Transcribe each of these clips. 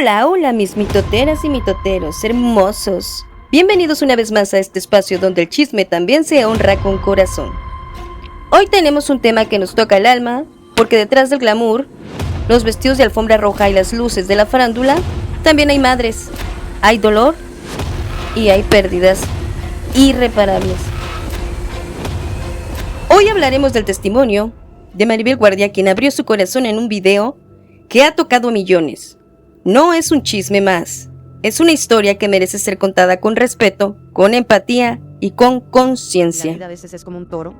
Hola, hola mis mitoteras y mitoteros hermosos. Bienvenidos una vez más a este espacio donde el chisme también se honra con corazón. Hoy tenemos un tema que nos toca el alma, porque detrás del glamour, los vestidos de alfombra roja y las luces de la farándula, también hay madres, hay dolor y hay pérdidas irreparables. Hoy hablaremos del testimonio de Maribel Guardia, quien abrió su corazón en un video que ha tocado a millones. No es un chisme más, es una historia que merece ser contada con respeto, con empatía y con conciencia. La vida a veces es como un toro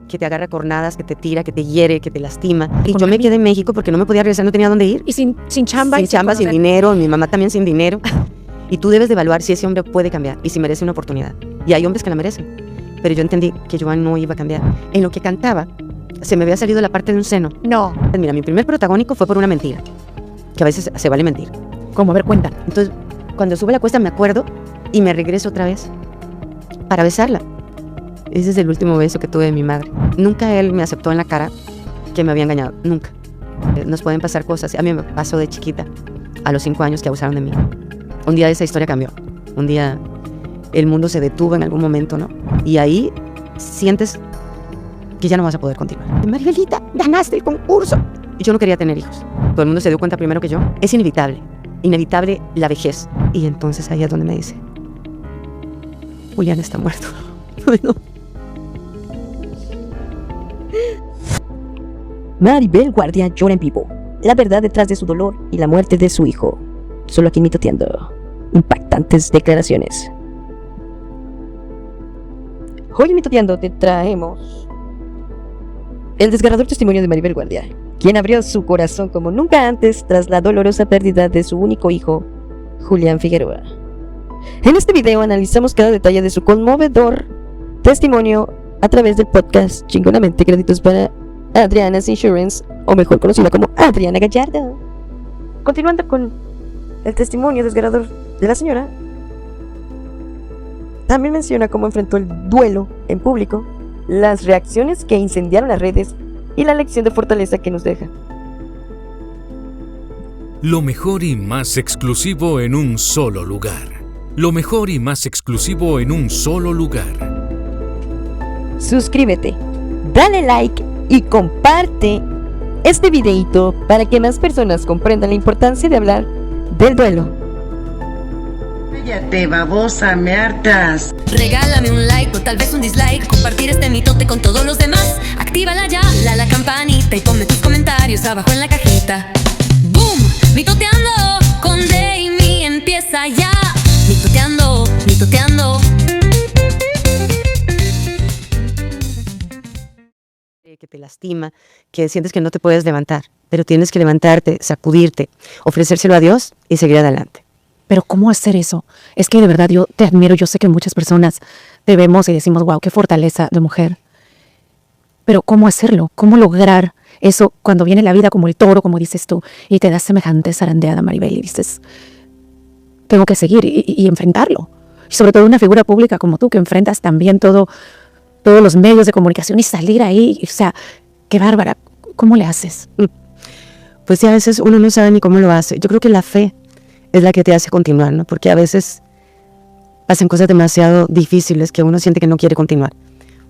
que te agarra cornadas, que te tira, que te hiere, que te lastima. Y yo me quedé en México porque no me podía regresar, no tenía dónde ir. Y sin chamba. Sin chamba, sin dinero, mi mamá también sin dinero. Y tú debes de evaluar si ese hombre puede cambiar y si merece una oportunidad. Y hay hombres que la merecen. Pero yo entendí que Joan no iba a cambiar. En lo que cantaba, se me había salido la parte de un seno. No. Mira, mi primer protagónico fue por una mentira, que a veces se vale mentir. ¿Cómo? A ver, cuenta. Entonces, cuando sube la cuesta me acuerdo y me regreso otra vez para besarla. Ese es el último beso que tuve de mi madre. Nunca él me aceptó en la cara que me había engañado, nunca. Nos pueden pasar cosas. A mí me pasó de chiquita, a los 5 años que abusaron de mí. Un día esa historia cambió. Un día el mundo se detuvo en algún momento, ¿no? Y ahí sientes que ya no vas a poder continuar. Maribelita, ganaste el concurso. Y yo no quería tener hijos. Todo el mundo se dio cuenta primero que yo. Es inevitable la vejez. Y entonces ahí es donde me dice, Julián está muerto. Bueno. Maribel Guardia llora en vivo. La verdad detrás de su dolor y la muerte de su hijo. Solo aquí mitoteando. Impactantes declaraciones. Hoy en Mitoteando te traemos el desgarrador testimonio de Maribel Guardia, quien abrió su corazón como nunca antes tras la dolorosa pérdida de su único hijo, Julián Figueroa. En este video analizamos cada detalle de su conmovedor testimonio a través del podcast Chingonamente. Créditos para Adriana's Insurance, o mejor conocida como Adriana Gallardo. Continuando con el testimonio desgarrador de la señora, también menciona cómo enfrentó el duelo en público, las reacciones que incendiaron las redes y la lección de fortaleza que nos deja. Lo mejor y más exclusivo en un solo lugar. Lo mejor y más exclusivo en un solo lugar. Suscríbete, dale like y comparte este videito para que más personas comprendan la importancia de hablar del duelo. Cállate, babosa, me hartas. Regálame un like o tal vez un dislike. Compartir este mitote con todos los demás. Actívala ya, la campanita y ponme tus comentarios abajo en la cajita. ¡Boom! Mitoteando con Damie empieza ya. Mitoteando, mitoteando. Que te lastima, que sientes que no te puedes levantar, pero tienes que levantarte, sacudirte, ofrecérselo a Dios y seguir adelante. Pero ¿cómo hacer eso? Es que de verdad yo te admiro. Yo sé que muchas personas te vemos y decimos, wow, qué fortaleza de mujer. Pero ¿cómo hacerlo? ¿Cómo lograr eso cuando viene la vida como el toro, como dices tú, y te das semejante zarandeada, Maribel, y dices, tengo que seguir y enfrentarlo? Y sobre todo una figura pública como tú, que enfrentas también todos los medios de comunicación y salir ahí. O sea, qué bárbara. ¿Cómo le haces? Pues sí, a veces uno no sabe ni cómo lo hace. Yo creo que la fe es la que te hace continuar, ¿no? Porque a veces pasan cosas demasiado difíciles que uno siente que no quiere continuar.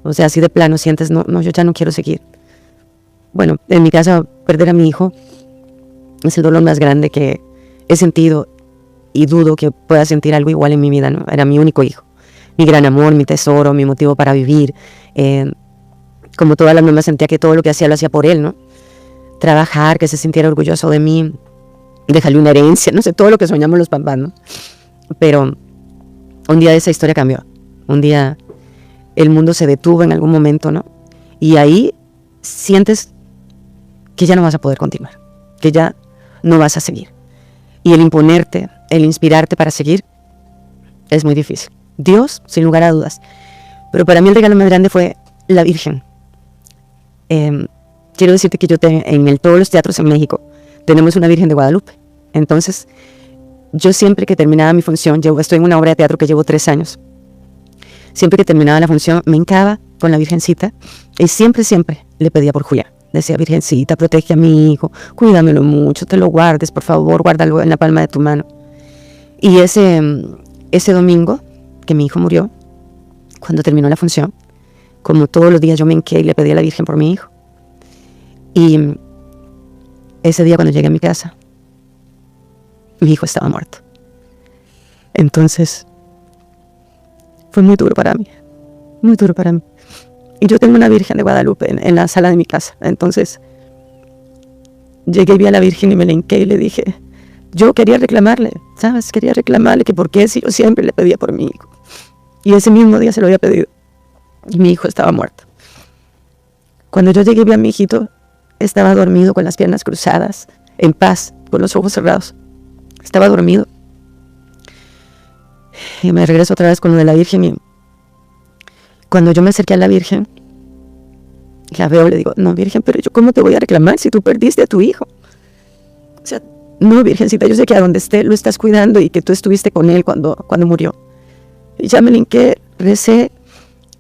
O sea, así de plano sientes, no, yo ya no quiero seguir. Bueno, en mi caso, perder a mi hijo es el dolor más grande que he sentido y dudo que pueda sentir algo igual en mi vida, ¿no? Era mi único hijo, mi gran amor, mi tesoro, mi motivo para vivir. Como todas las mamás sentía que todo lo que hacía lo hacía por él, ¿no? Trabajar, que se sintiera orgulloso de mí, dejarle una herencia, no sé, todo lo que soñamos los papás, ¿no? Pero un día esa historia cambió. Un día el mundo se detuvo en algún momento, ¿no? Y ahí sientes que ya no vas a poder continuar, que ya no vas a seguir. Y el imponerte, el inspirarte para seguir, es muy difícil. Dios, sin lugar a dudas. Pero para mí el regalo más grande fue la Virgen. Quiero decirte que todos los teatros en México tenemos una Virgen de Guadalupe. Entonces, yo siempre que terminaba mi función, estoy en una obra de teatro que llevo 3 años. Siempre que terminaba la función, me hincaba con la Virgencita y siempre le pedía por Julián. decía, Virgencita, protege a mi hijo, cuídamelo mucho, te lo guardes, por favor, guárdalo en la palma de tu mano. Y ese domingo que mi hijo murió, cuando terminó la función, como todos los días yo me hinqué y le pedí a la Virgen por mi hijo. Y ese día cuando llegué a mi casa, mi hijo estaba muerto. Entonces, fue muy duro para mí, muy duro para mí. Y yo tengo una Virgen de Guadalupe en la sala de mi casa. Entonces, llegué y vi a la Virgen y me le hinqué y le dije, yo quería reclamarle, ¿sabes? Quería reclamarle que por qué si yo siempre le pedía por mi hijo. Y ese mismo día se lo había pedido. Y mi hijo estaba muerto. Cuando yo llegué y vi a mi hijito, estaba dormido con las piernas cruzadas, en paz, con los ojos cerrados. Estaba dormido. Y me regreso otra vez con lo de la Virgen. Y cuando yo me acerqué a la Virgen, la veo y le digo, no, Virgen, pero yo ¿cómo te voy a reclamar si tú perdiste a tu hijo? O sea, no, Virgencita, yo sé que a donde esté lo estás cuidando y que tú estuviste con él cuando murió. Y ya me linqué, recé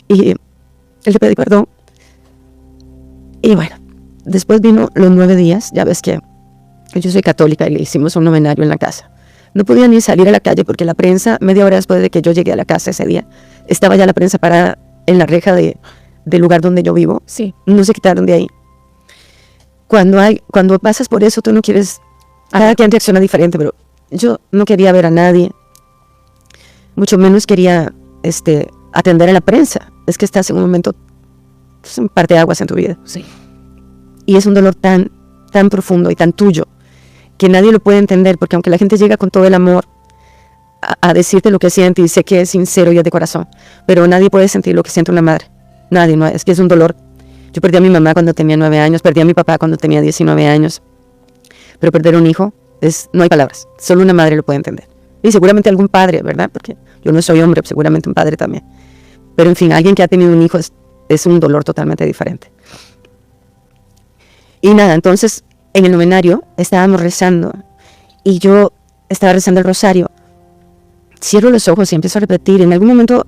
y le pedí perdón. Y bueno, después vino los 9 días, ya ves que yo soy católica y le hicimos un novenario en la casa. No podía ni salir a la calle porque la prensa, media hora después de que yo llegué a la casa ese día, estaba ya la prensa parada en la reja del lugar donde yo vivo. Sí. No se quitaron de ahí. Cuando pasas por eso, tú no quieres... Cada quien reacciona diferente, pero yo no quería ver a nadie. Mucho menos quería atender a la prensa. Es que estás en un momento, pues, un parteaguas en tu vida. Sí. Y es un dolor tan profundo y tan tuyo que nadie lo puede entender, porque aunque la gente llega con todo el amor a decirte lo que siente y sé que es sincero y es de corazón, pero nadie puede sentir lo que siente una madre. Nadie, no, es que es un dolor. Yo perdí a mi mamá cuando tenía 9 años, perdí a mi papá cuando tenía 19 años, pero perder un hijo no hay palabras, solo una madre lo puede entender. Y seguramente algún padre, ¿verdad? Porque yo no soy hombre, seguramente un padre también. Pero en fin, alguien que ha tenido un hijo es un dolor totalmente diferente. Y nada, entonces en el novenario estábamos rezando y yo estaba rezando el rosario. Cierro los ojos y empiezo a repetir. En algún momento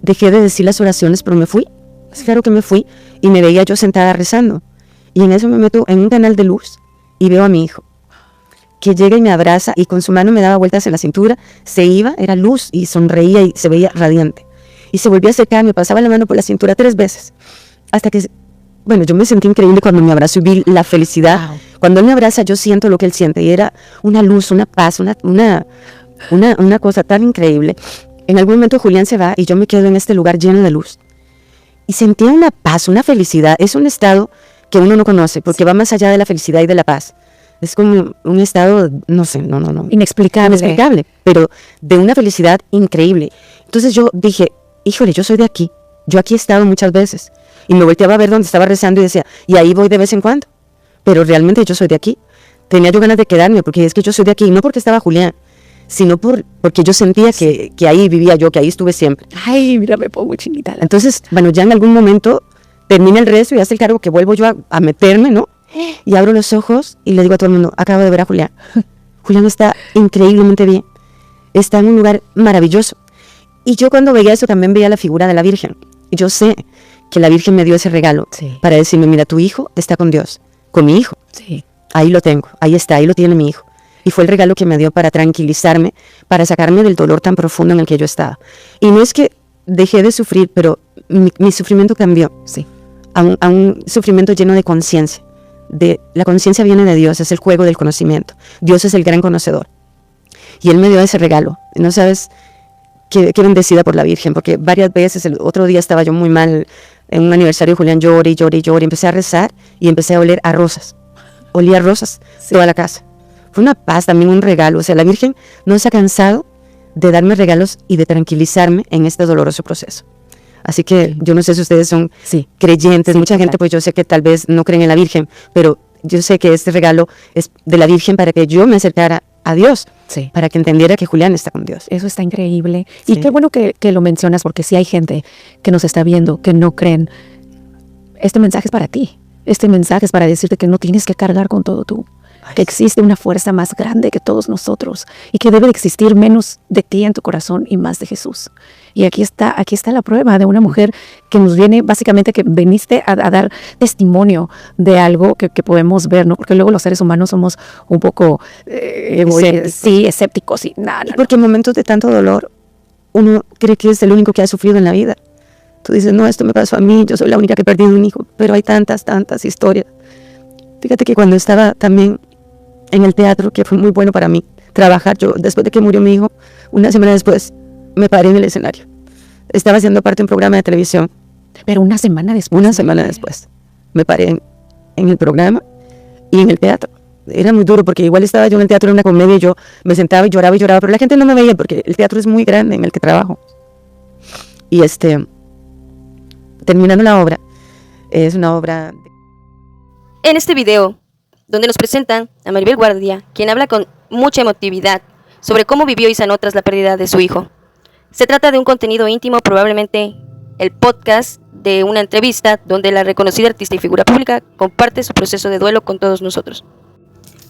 dejé de decir las oraciones, pero me fui. Es claro que me fui y me veía yo sentada rezando. Y en eso me meto en un canal de luz y veo a mi hijo, que llega y me abraza y con su mano me daba vueltas en la cintura, se iba, era luz y sonreía y se veía radiante. Y se volvió a acercar, me pasaba la mano por la cintura 3 veces, hasta que, bueno, yo me sentí increíble cuando me abrazó y vi la felicidad. Wow. Cuando él me abraza yo siento lo que él siente y era una luz, una paz, una cosa tan increíble. En algún momento Julián se va y yo me quedo en este lugar lleno de luz. Y sentí una paz, una felicidad. Es un estado que uno no conoce porque va más allá de la felicidad y de la paz. Es como un estado, no sé, no. Inexplicable, pero de una felicidad increíble. Entonces yo dije, híjole, yo soy de aquí. Yo aquí he estado muchas veces. Y me volteaba a ver donde estaba rezando y decía, y ahí voy de vez en cuando. Pero realmente yo soy de aquí. Tenía yo ganas de quedarme porque es que yo soy de aquí. Y no porque estaba Julián, sino porque yo sentía que ahí vivía yo, que ahí estuve siempre. Ay, mira, me pongo chinita. Entonces, bueno, ya en algún momento termina el rezo y hace el cargo que vuelvo yo a meterme, ¿no? Y abro los ojos y le digo a todo el mundo, acabo de ver a Julián. Julián está increíblemente bien. Está en un lugar maravilloso. Y yo cuando veía eso también veía la figura de la Virgen. Y yo sé que la Virgen me dio ese regalo para decirme, mira, tu hijo está con Dios, con mi hijo. Sí. Ahí lo tengo, ahí está, ahí lo tiene mi hijo. Y fue el regalo que me dio para tranquilizarme, para sacarme del dolor tan profundo en el que yo estaba. Y no es que dejé de sufrir, pero mi sufrimiento cambió. Sí. A un sufrimiento lleno de conciencia. La conciencia viene de Dios, es el juego del conocimiento. Dios es el gran conocedor. Y Él me dio ese regalo. No sabes qué bendecida por la Virgen, porque varias veces, el otro día estaba yo muy mal, en un aniversario de Julián, lloré, empecé a rezar y empecé a oler a rosas. Olía a rosas toda la casa. Fue una paz, también un regalo. O sea, la Virgen no se ha cansado de darme regalos y de tranquilizarme en este doloroso proceso. Así que yo no sé si ustedes son creyentes. Mucha gente, pues yo sé que tal vez no creen en la Virgen, pero yo sé que este regalo es de la Virgen para que yo me acercara a Dios, para que entendiera que Julián está con Dios. Eso está increíble. Y qué bueno que lo mencionas, porque sí hay gente que nos está viendo, que no creen. Este mensaje es para ti. Este mensaje es para decirte que no tienes que cargar con todo tú. que existe una fuerza más grande que todos nosotros y que debe de existir menos de ti en tu corazón y más de Jesús. Y aquí está la prueba de una mujer que nos viene básicamente, que veniste a dar testimonio de algo que podemos ver, ¿no? Porque luego los seres humanos somos un poco escépticos y nada. Porque en momentos de tanto dolor uno cree que es el único que ha sufrido en la vida. Tú dices, no, esto me pasó a mí, yo soy la única que he perdido un hijo, pero hay tantas historias. Fíjate que cuando estaba también en el teatro, que fue muy bueno para mí trabajar, yo después de que murió mi hijo, una semana después me paré en el escenario. Estaba haciendo parte de un programa de televisión. Pero una semana después. Una semana después me paré en el programa y en el teatro. Era muy duro porque igual estaba yo en el teatro en una comedia y yo me sentaba y lloraba, pero la gente no me veía porque el teatro es muy grande en el que trabajo. Y terminando la obra, es una obra... En este video, donde nos presentan a Maribel Guardia, quien habla con mucha emotividad sobre cómo vivió y sanó tras la pérdida de su hijo. Se trata de un contenido íntimo, probablemente el podcast de una entrevista donde la reconocida artista y figura pública comparte su proceso de duelo con todos nosotros.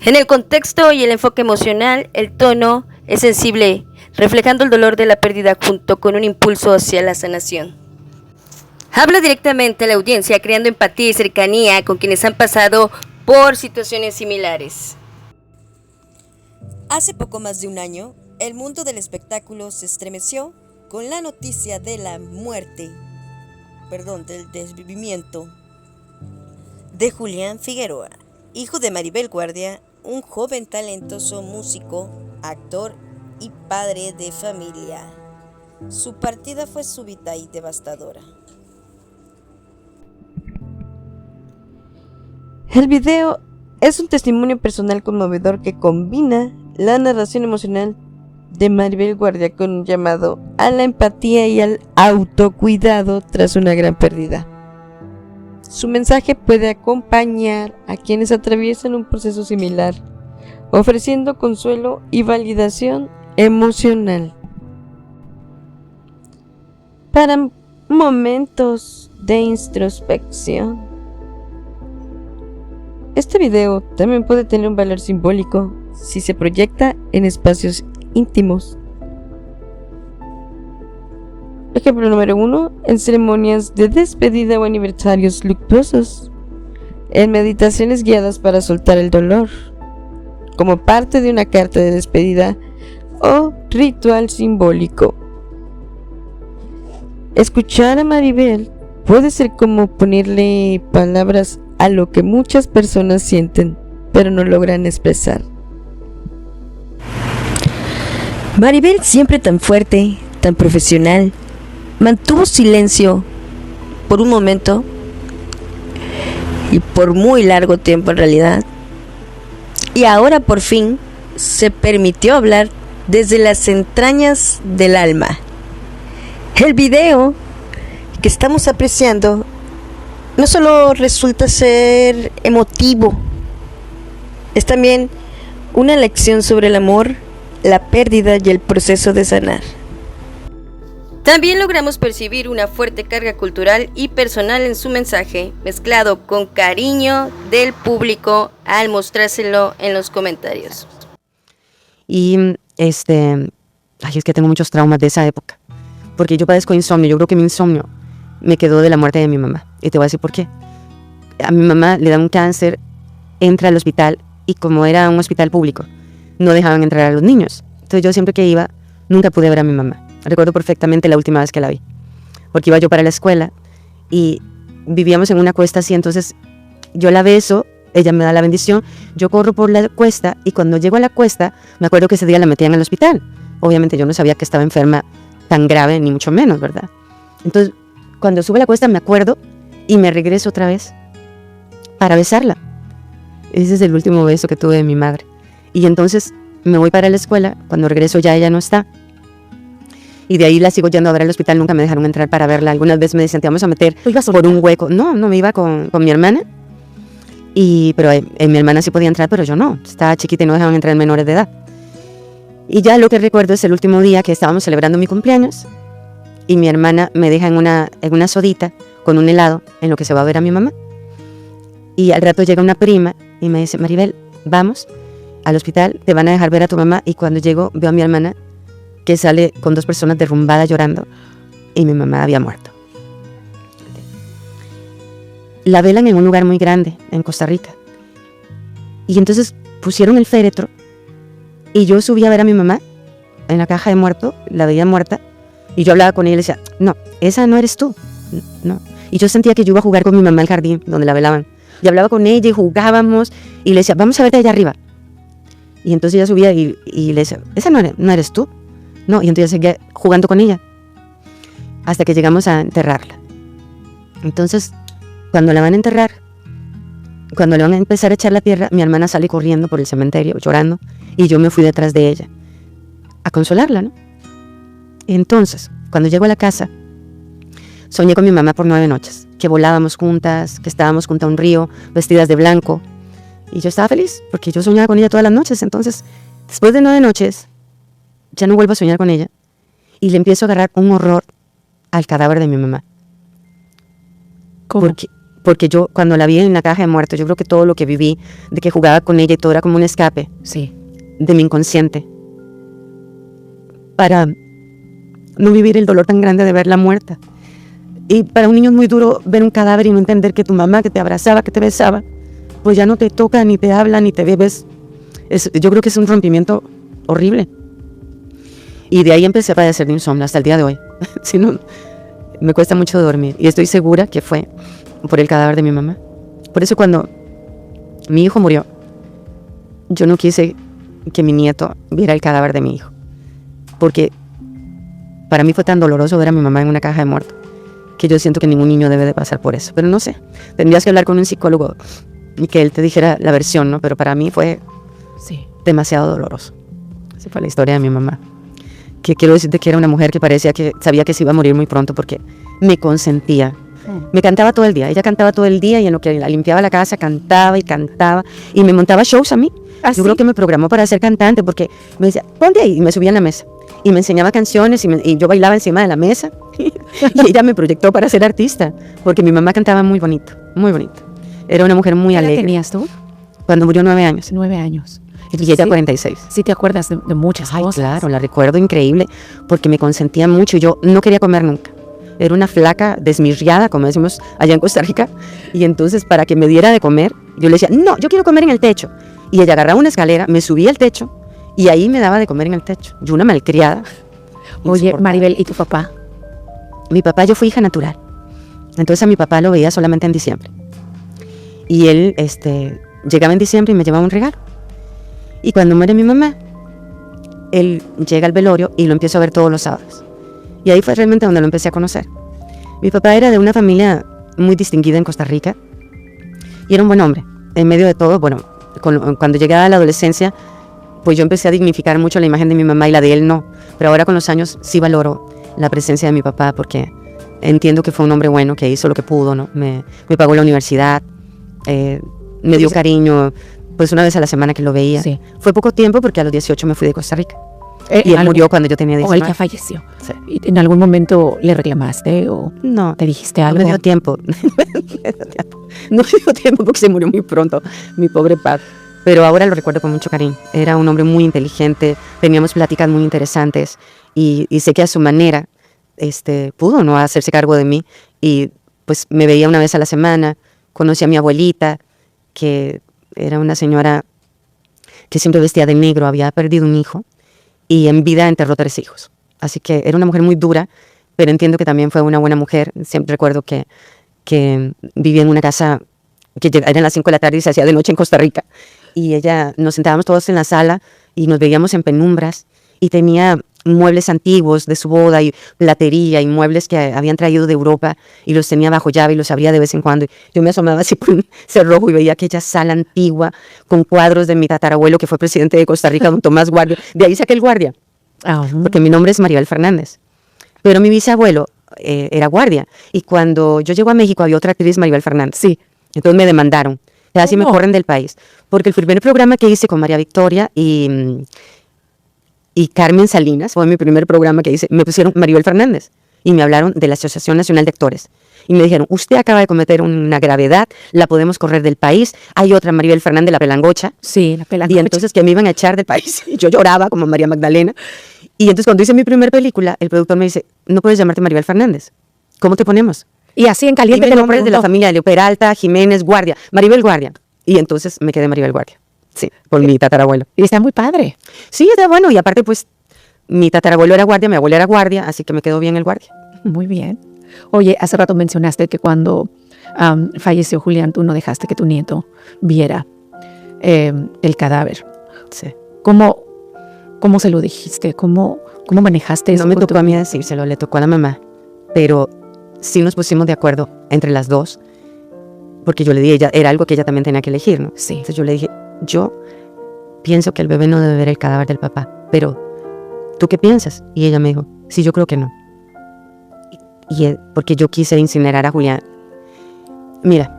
En el contexto y el enfoque emocional, el tono es sensible, reflejando el dolor de la pérdida junto con un impulso hacia la sanación. Habla directamente a la audiencia, creando empatía y cercanía con quienes han pasado por situaciones similares. Hace poco más de un año, el mundo del espectáculo se estremeció con la noticia de la del desvivimiento de Julián Figueroa, hijo de Maribel Guardia, un joven talentoso músico, actor y padre de familia. Su partida fue súbita y devastadora. El video es un testimonio personal conmovedor que combina la narración emocional de Maribel Guardia con un llamado a la empatía y al autocuidado tras una gran pérdida. Su mensaje puede acompañar a quienes atraviesan un proceso similar, ofreciendo consuelo y validación emocional. Para momentos de introspección. Este video también puede tener un valor simbólico si se proyecta en espacios íntimos. Ejemplo número 1, en ceremonias de despedida o aniversarios luctuosos, en meditaciones guiadas para soltar el dolor, como parte de una carta de despedida o ritual simbólico. Escuchar a Maribel puede ser como ponerle palabras a lo que muchas personas sienten, pero no logran expresar. Maribel, siempre tan fuerte, tan profesional, mantuvo silencio por un momento y por muy largo tiempo en realidad, y ahora por fin se permitió hablar desde las entrañas del alma. El video que estamos apreciando no solo resulta ser emotivo, es también una lección sobre el amor, la pérdida y el proceso de sanar. También logramos percibir una fuerte carga cultural y personal en su mensaje, mezclado con cariño del público al mostrárselo en los comentarios. Y es que tengo muchos traumas de esa época, porque yo padezco insomnio. Yo creo que mi insomnio me quedó de la muerte de mi mamá, y te voy a decir por qué. A mi mamá le da un cáncer, entra al hospital, y como era un hospital público, no dejaban entrar a los niños. Entonces yo siempre que iba, nunca pude ver a mi mamá. Recuerdo perfectamente la última vez que la vi, porque iba yo para la escuela y vivíamos en una cuesta así. Entonces yo la beso, ella me da la bendición, yo corro por la cuesta, y cuando llego a la cuesta, me acuerdo que ese día la metían al hospital. Obviamente yo no sabía que estaba enferma tan grave, ni mucho menos, ¿verdad? Entonces cuando sube la cuesta me acuerdo y me regreso otra vez para besarla. Ese es el último beso que tuve de mi madre. Y entonces me voy para la escuela. Cuando regreso ya ella no está, y de ahí la sigo yendo a ver al hospital. Nunca me dejaron entrar para verla. Algunas veces me decían, te vamos a meter por un hueco. No me iba con mi hermana, pero mi hermana sí podía entrar, pero yo no. Estaba chiquita y no dejaban entrar menores de edad. Y ya lo que recuerdo es el último día que estábamos celebrando mi cumpleaños, y mi hermana me deja en una sodita con un helado en lo que se va a ver a mi mamá. Y al rato llega una prima y me dice, Maribel, vamos al hospital, te van a dejar ver a tu mamá. Y cuando llego, veo a mi hermana que sale con 2 personas derrumbadas llorando y mi mamá había muerto. La velan en un lugar muy grande, en Costa Rica. Y entonces pusieron el féretro y yo subí a ver a mi mamá en la caja de muerto, la veía muerta, y yo hablaba con ella y le decía, no, esa no eres tú, no. Y yo sentía que yo iba a jugar con mi mamá al jardín, donde la velaban. Y hablaba con ella y jugábamos, y le decía, vamos a verte allá arriba. Y entonces ella subía y le decía, esa no eres tú, no. Y entonces yo seguía jugando con ella, hasta que llegamos a enterrarla. Entonces, cuando la van a enterrar, cuando le van a empezar a echar la tierra, mi hermana sale corriendo por el cementerio, llorando, y yo me fui detrás de ella a consolarla, ¿no? Entonces, cuando llego a la casa, soñé con mi mamá por 9 noches, que volábamos juntas, que estábamos junto a un río, vestidas de blanco, y yo estaba feliz, porque yo soñaba con ella todas las noches. Entonces, después de 9 noches, ya no vuelvo a soñar con ella, y le empiezo a agarrar un horror al cadáver de mi mamá. ¿Cómo? Porque yo, cuando la vi en la caja de muertos, yo creo que todo lo que viví, de que jugaba con ella y todo era como un escape Sí. de mi inconsciente, para no vivir el dolor tan grande de verla muerta. Y para un niño es muy duro ver un cadáver y no entender que tu mamá, que te abrazaba, que te besaba, pues ya no te toca, ni te habla, ni te bebes. Yo creo que es un rompimiento horrible. Y de ahí empecé a padecer de insomnio hasta el día de hoy. Si no, me cuesta mucho dormir. Y estoy segura que fue por el cadáver de mi mamá. Por eso cuando mi hijo murió, yo no quise que mi nieto viera el cadáver de mi hijo. Porque para mí fue tan doloroso ver a mi mamá en una caja de muertos, que yo siento que ningún niño debe de pasar por eso. Pero no sé, tendrías que hablar con un psicólogo y que él te dijera la versión, ¿no? Pero para mí fue Sí. demasiado doloroso. Esa fue la historia de mi mamá. Que quiero decirte que era una mujer que parecía que sabía que se iba a morir muy pronto, porque me consentía. Me cantaba todo el día. Ella cantaba todo el día, y en lo que limpiaba la casa cantaba y me montaba shows a mí. ¿Ah, Yo sí? creo que me programó para ser cantante, porque me decía, ponte ahí, y me subía en la mesa y me enseñaba canciones, y yo bailaba encima de la mesa y ella me proyectó para ser artista, porque mi mamá cantaba muy bonito, muy bonito. Era una mujer muy ¿Qué edad alegre. tenías tú? Cuando murió 9 años 9 años. y ella Sí. 46. Sí te acuerdas de muchas Ay, cosas. claro, la recuerdo increíble, porque me consentía mucho y yo no quería comer nunca. Era una flaca desmirriada, como decimos allá en Costa Rica, y entonces para que me diera de comer, yo le decía, no, yo quiero comer en el techo. Y ella agarraba una escalera, me subía al techo, y ahí me daba de comer en el techo. Yo una malcriada. Oye, insoportable. Maribel, ¿y tu papá? Mi papá, yo fui hija natural. Entonces a mi papá lo veía solamente en diciembre. Y él llegaba en diciembre y me llevaba un regalo. Y cuando muere mi mamá, él llega al velorio y lo empiezo a ver todos los sábados. Y ahí fue realmente donde lo empecé a conocer. Mi papá era de una familia muy distinguida en Costa Rica y era un buen hombre. En medio de todo, bueno, cuando llegué a la adolescencia, pues yo empecé a dignificar mucho la imagen de mi mamá y la de él no. Pero ahora con los años sí valoro la presencia de mi papá, porque entiendo que fue un hombre bueno, que hizo lo que pudo, ¿no? Me pagó la universidad, me dio cariño, pues una vez a la semana que lo veía. Sí. Fue poco tiempo, porque a los 18 me fui de Costa Rica. Y él algo- murió cuando yo tenía O él 19. ya falleció. Sí. ¿Y ¿En algún momento le reclamaste o No, te dijiste no algo? me dio tiempo. No me dio tiempo porque se murió muy pronto, mi pobre padre. Pero ahora lo recuerdo con mucho cariño. Era un hombre muy inteligente, teníamos pláticas muy interesantes, y sé que a su manera pudo no hacerse cargo de mí, y pues me veía una vez a la semana. Conocí a mi abuelita, que era una señora que siempre vestía de negro, había perdido un hijo y en vida enterró 3 hijos. Así que era una mujer muy dura, pero entiendo que también fue una buena mujer. Siempre recuerdo que vivía en una casa que eran las 5 de la tarde y se hacía de noche en Costa Rica. Y ella, nos sentábamos todos en la sala y nos veíamos en penumbras, y tenía muebles antiguos de su boda y platería y muebles que habían traído de Europa, y los tenía bajo llave y los abría de vez en cuando. Yo me asomaba así por un cerrojo y veía aquella sala antigua con cuadros de mi tatarabuelo, que fue presidente de Costa Rica, don Tomás Guardia. De ahí saqué el Guardia, Ah, porque mi nombre es Maribel Fernández. Pero mi bisabuelo era guardia, y cuando yo llego a México había otra actriz, Maribel Fernández. sí. Entonces me demandaron, casi me ¿Cómo? corren del país, porque el primer programa que hice con María Victoria y Carmen Salinas, fue mi primer programa que hice, me pusieron Maribel Fernández y me hablaron de la Asociación Nacional de Actores. Y me dijeron, usted acaba de cometer una gravedad, la podemos correr del país. Hay otra, Maribel Fernández, la pelangocha. Sí, la pelangocha. Y entonces que me iban a echar del país. Y yo lloraba como María Magdalena. Y entonces cuando hice mi primera película, el productor me dice, no puedes llamarte Maribel Fernández. ¿Cómo te ponemos? Y así en caliente Dime te lo nombres de la preguntó. familia de Peralta, Jiménez, Guardia. Maribel Guardia. Y entonces me quedé Maribel Guardia. Sí, por mi tatarabuelo. Y está muy padre. Sí, está bueno. Y aparte, pues, mi tatarabuelo era guardia, mi abuela era guardia, así que me quedó bien el guardia. Muy bien. Oye, hace rato mencionaste que cuando falleció Julián, tú no dejaste que tu nieto viera el cadáver. Sí. ¿Cómo se lo dijiste? ¿Cómo manejaste eso? No me con tocó a mí decírselo, le tocó a la mamá. Pero sí nos pusimos de acuerdo entre las dos, porque yo le dije, ella, era algo que ella también tenía que elegir, ¿no? Sí. Entonces yo le dije, yo pienso que el bebé no debe ver el cadáver del papá, pero ¿tú qué piensas? Y ella me dijo, sí, yo creo que no. Porque yo quise incinerar a Julián. Mira,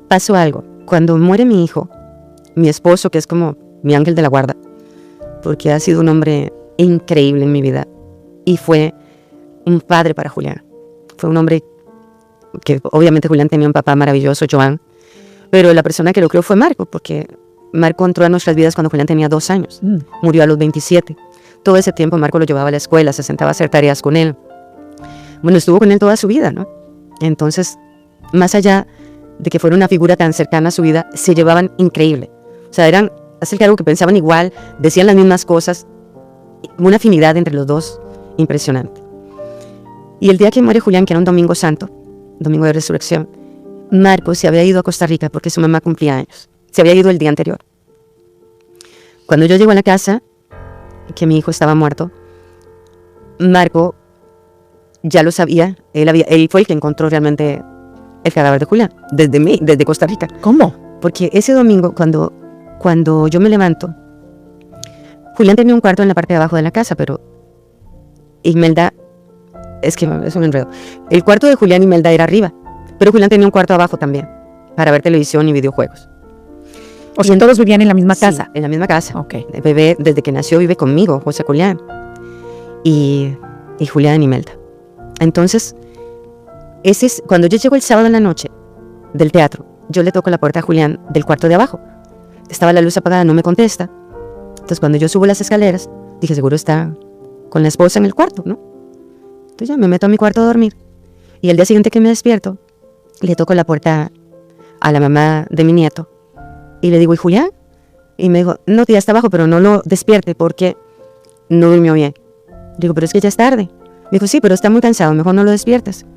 pasó algo. Cuando muere mi hijo, mi esposo, que es como mi ángel de la guarda, porque ha sido un hombre increíble en mi vida, y fue un padre para Julián. Fue un hombre que obviamente Julián tenía un papá maravilloso, Joan, pero la persona que lo creó fue Marco, porque Marco entró a nuestras vidas cuando Julián tenía 2 años. Murió a los 27. Todo ese tiempo Marco lo llevaba a la escuela, se sentaba a hacer tareas con él. Bueno, estuvo con él toda su vida, ¿no? Entonces, más allá de que fuera una figura tan cercana a su vida, se llevaban increíble. O sea, eran acerca de algo que pensaban igual, decían las mismas cosas, una afinidad entre los dos impresionante. Y el día que muere Julián, que era un domingo santo, domingo de resurrección, Marco se había ido a Costa Rica porque su mamá cumplía años. Se había ido el día anterior. Cuando yo llego a la casa, que mi hijo estaba muerto, Marco ya lo sabía, él fue el que encontró realmente el cadáver de Julián, desde Costa Rica. ¿Cómo? Porque ese domingo, cuando yo me levanto, Julián tenía un cuarto en la parte de abajo de la casa, pero Imelda, es que es un enredo. El cuarto de Julián y Imelda era arriba, pero Julián tenía un cuarto abajo también, para ver televisión y videojuegos. O sea, todos vivían en la misma casa. Sí, en la misma casa. Ok. El bebé, desde que nació, vive conmigo, José Julián. Y Julián y Imelda. Entonces, cuando yo llego el sábado en la noche del teatro, yo le toco la puerta a Julián del cuarto de abajo. Estaba la luz apagada, no me contesta. Entonces, cuando yo subo las escaleras, dije, seguro está con la esposa en el cuarto, ¿no? Entonces ya me meto a mi cuarto a dormir. Y el día siguiente que me despierto, le toco la puerta a la mamá de mi nieto. Y le digo, ¿y Julián? Y me dijo, no, tía, está abajo, pero no lo despierte porque no durmió bien. Digo, pero es que ya es tarde. Me dijo, sí, pero está muy cansado, mejor no lo despiertes.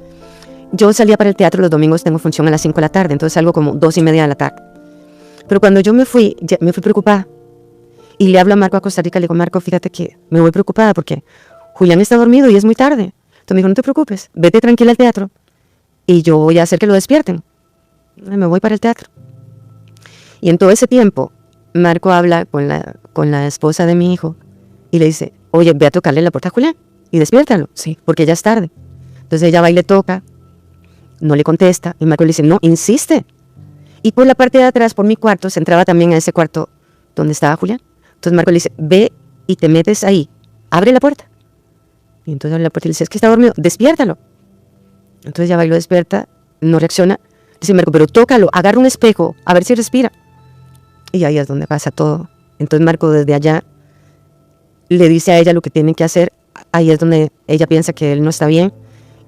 Yo salía para el teatro, los domingos tengo función a las 5 de la tarde, entonces salgo como 2:30 de la tarde. Pero cuando yo me fui preocupada. Y le hablo a Marco a Costa Rica, le digo, Marco, fíjate que me voy preocupada porque Julián está dormido y es muy tarde. Entonces me dijo, no te preocupes, vete tranquila al teatro y yo voy a hacer que lo despierten. Y me voy para el teatro. Y en todo ese tiempo, Marco habla con la esposa de mi hijo y le dice, oye, ve a tocarle la puerta a Julián y despiértalo, Sí. porque ya es tarde. Entonces ella va y le toca, no le contesta, y Marco le dice, no, insiste. Y por la parte de atrás, por mi cuarto, se entraba también a ese cuarto donde estaba Julián. Entonces Marco le dice, ve y te metes ahí, abre la puerta. Y entonces abre la puerta y le dice, es que está dormido, despiértalo. Entonces ella va y lo despierta, no reacciona. Dice Marco, pero tócalo, agarra un espejo, a ver si respira. Y ahí es donde pasa todo. Entonces Marco desde allá le dice a ella lo que tiene que hacer. Ahí es donde ella piensa que él no está bien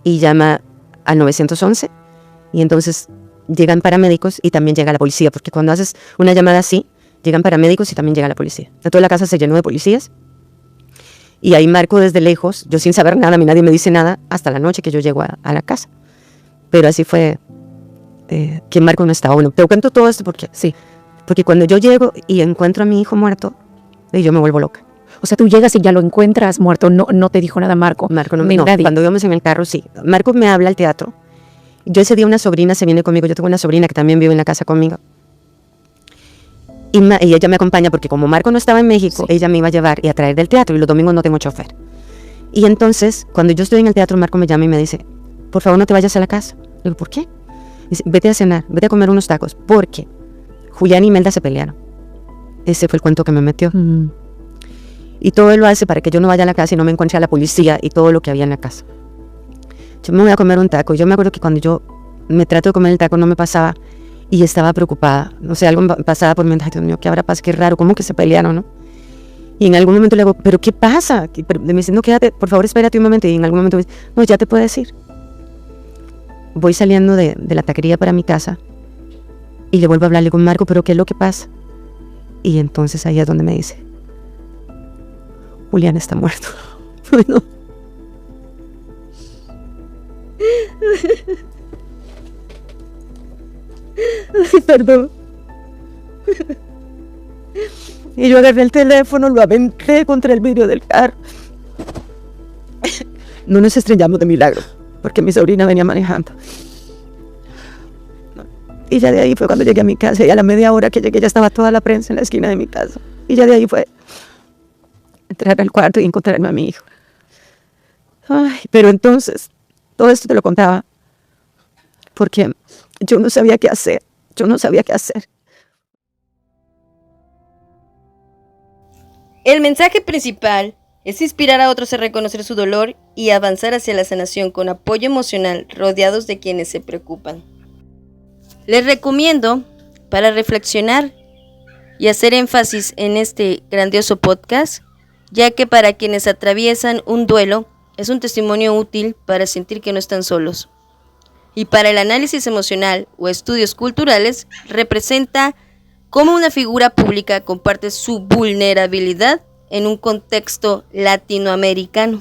y llama al 911. Y entonces llegan paramédicos y también llega la policía, porque cuando haces una llamada así, llegan paramédicos y también llega la policía. Toda la casa se llenó de policías. Y ahí Marco desde lejos, yo sin saber nada, a mí nadie me dice nada, hasta la noche que yo llego a la casa. Pero así fue que Marco no estaba. Bueno, te cuento todo esto porque Sí. Porque cuando yo llego y encuentro a mi hijo muerto, yo me vuelvo loca. O sea, tú llegas y ya lo encuentras muerto. No te dijo nada Marco. Marco no, Ni no, nadie. cuando íbamos en el carro, sí. Marco me habla al teatro. Yo ese día una sobrina se viene conmigo. Yo tengo una sobrina que también vive en la casa conmigo. Y ella me acompaña porque como Marco no estaba en México, Sí. ella me iba a llevar y a traer del teatro y los domingos no tengo chofer. Y entonces, cuando yo estoy en el teatro, Marco me llama y me dice, por favor no te vayas a la casa. Le digo, ¿por qué? Dice, vete a cenar, vete a comer unos tacos, porque Julián y Imelda se pelearon. Ese fue el cuento que me metió. Mm. Y todo él lo hace para que yo no vaya a la casa y no me encuentre a la policía y todo lo que había en la casa. yo me voy a comer un taco. Yo me acuerdo que cuando yo me trato de comer el taco no me pasaba y estaba preocupada. No sé, algo me pasaba por mi mente. Ay, Dios mío, ¿qué habrá pasado? Qué raro, ¿cómo que se pelearon, no? Y en algún momento le digo, ¿pero qué pasa? Me dice, no, quédate, por favor, espérate un momento. Y en algún momento me dice, no, ya te puedes ir. Voy saliendo de la taquería para mi casa y le vuelvo a hablarle con Marco, ¿pero qué es lo que pasa? Y entonces ahí es donde me dice, Julián está muerto. Bueno. Ay, perdón. Y yo agarré el teléfono, lo aventé contra el vidrio del carro. No nos estrellamos de milagro, porque mi sobrina venía manejando. Y ya de ahí fue cuando llegué a mi casa, y a la media hora que llegué ya estaba toda la prensa en la esquina de mi casa. Y ya de ahí fue entrar al cuarto y encontrarme a mi hijo. Ay, pero entonces, todo esto te lo contaba porque yo no sabía qué hacer. Yo no sabía qué hacer. El mensaje principal es inspirar a otros a reconocer su dolor y avanzar hacia la sanación con apoyo emocional, rodeados de quienes se preocupan. Les recomiendo, para reflexionar y hacer énfasis en este grandioso podcast, ya que para quienes atraviesan un duelo, es un testimonio útil para sentir que no están solos. Y para el análisis emocional o estudios culturales, representa cómo una figura pública comparte su vulnerabilidad en un contexto latinoamericano.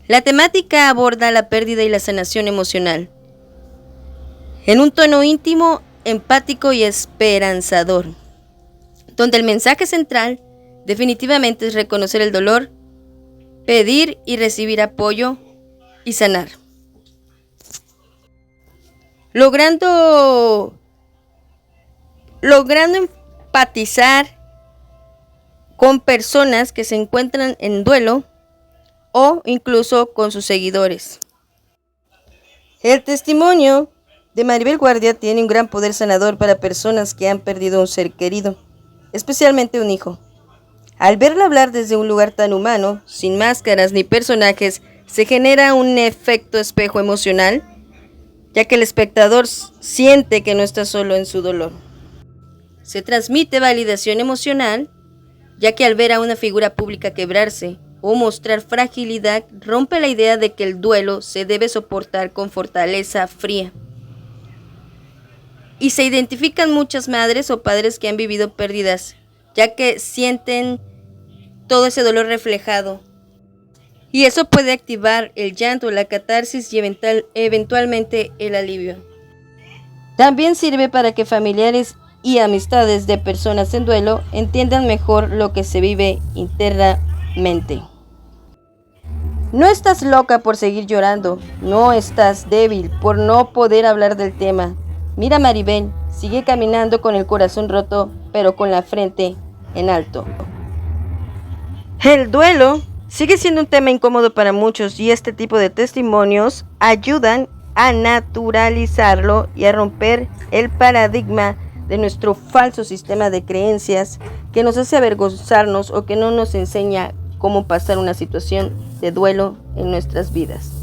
La temática aborda la pérdida y la sanación emocional, en un tono íntimo, empático y esperanzador, donde el mensaje central definitivamente es reconocer el dolor, pedir y recibir apoyo y sanar. Logrando empatizar con personas que se encuentran en duelo o incluso con sus seguidores. El testimonio de Maribel Guardia tiene un gran poder sanador para personas que han perdido un ser querido, especialmente un hijo. Al verla hablar desde un lugar tan humano, sin máscaras ni personajes, se genera un efecto espejo emocional, ya que el espectador siente que no está solo en su dolor. Se transmite validación emocional, ya que al ver a una figura pública quebrarse o mostrar fragilidad, rompe la idea de que el duelo se debe soportar con fortaleza fría. Y se identifican muchas madres o padres que han vivido pérdidas, ya que sienten todo ese dolor reflejado. Y eso puede activar el llanto, la catarsis y eventualmente el alivio. También sirve para que familiares y amistades de personas en duelo entiendan mejor lo que se vive internamente. No estás loca por seguir llorando, no estás débil por no poder hablar del tema. Mira a Maribel, sigue caminando con el corazón roto, pero con la frente en alto. El duelo sigue siendo un tema incómodo para muchos y este tipo de testimonios ayudan a naturalizarlo y a romper el paradigma de nuestro falso sistema de creencias que nos hace avergonzarnos o que no nos enseña cómo pasar una situación de duelo en nuestras vidas.